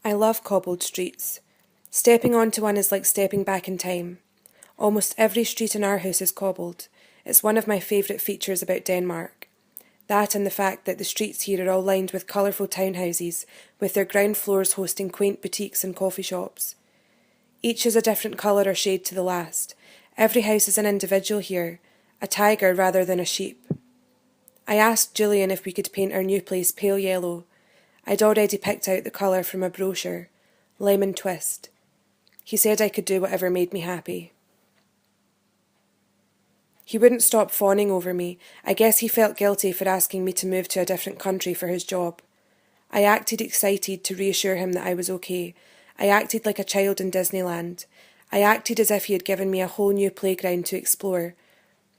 I love cobbled streets. Stepping onto one is like stepping back in time. Almost every street in Aarhus is cobbled. It's one of my favourite features about Denmark. That and the fact that the streets here are all lined with colourful townhouses, with their ground floors hosting quaint boutiques and coffee shops. Each is a different colour or shade to the last. Every house is an individual here, a tiger rather than a sheep. I asked Julian if we could paint our new place pale yellow. I'd already picked out the colour from a brochure, lemon twist. He said I could do whatever made me happy. He wouldn't stop fawning over me. I guess he felt guilty for asking me to move to a different country for his job. I acted excited to reassure him that I was okay. I acted like a child in Disneyland. I acted as if he had given me a whole new playground to explore.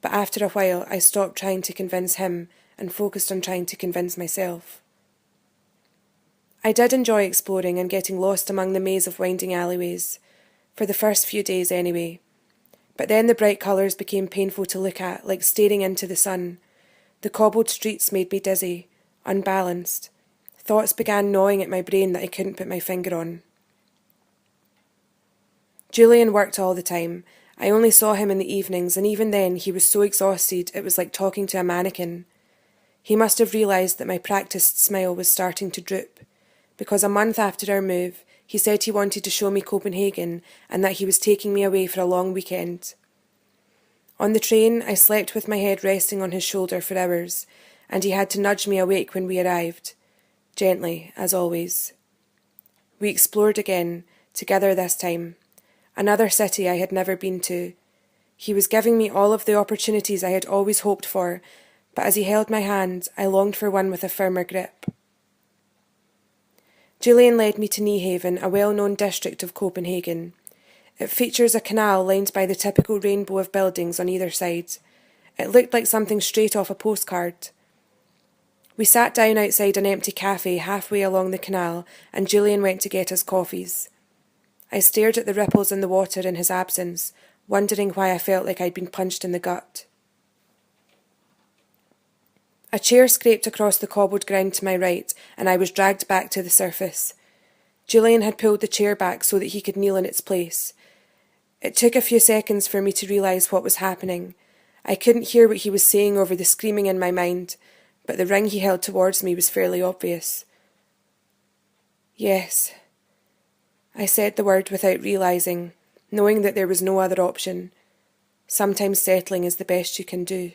But after a while, I stopped trying to convince him and focused on trying to convince myself. I did enjoy exploring and getting lost among the maze of winding alleyways, for the first few days anyway. But then the bright colours became painful to look at, like staring into the sun. The cobbled streets made me dizzy, unbalanced. Thoughts began gnawing at my brain that I couldn't put my finger on. Julian worked all the time. I only saw him in the evenings, and even then he was so exhausted it was like talking to a mannequin. He must have realised that my practised smile was starting to droop, because a month after our move, he said he wanted to show me Copenhagen and that he was taking me away for a long weekend. On the train, I slept with my head resting on his shoulder for hours, and he had to nudge me awake when we arrived, gently, as always. We explored again, together this time, another city I had never been to. He was giving me all of the opportunities I had always hoped for, but as he held my hand, I longed for one with a firmer grip. Julian led me to Nyhaven, a well-known district of Copenhagen. It features a canal lined by the typical rainbow of buildings on either side. It looked like something straight off a postcard. We sat down outside an empty cafe halfway along the canal, and Julian went to get us coffees. I stared at the ripples in the water in his absence, wondering why I felt like I'd been punched in the gut. A chair scraped across the cobbled ground to my right, and I was dragged back to the surface. Julian had pulled the chair back so that he could kneel in its place. It took a few seconds for me to realise what was happening. I couldn't hear what he was saying over the screaming in my mind, but the ring he held towards me was fairly obvious. Yes. I said the word without realising, knowing that there was no other option. Sometimes settling is the best you can do.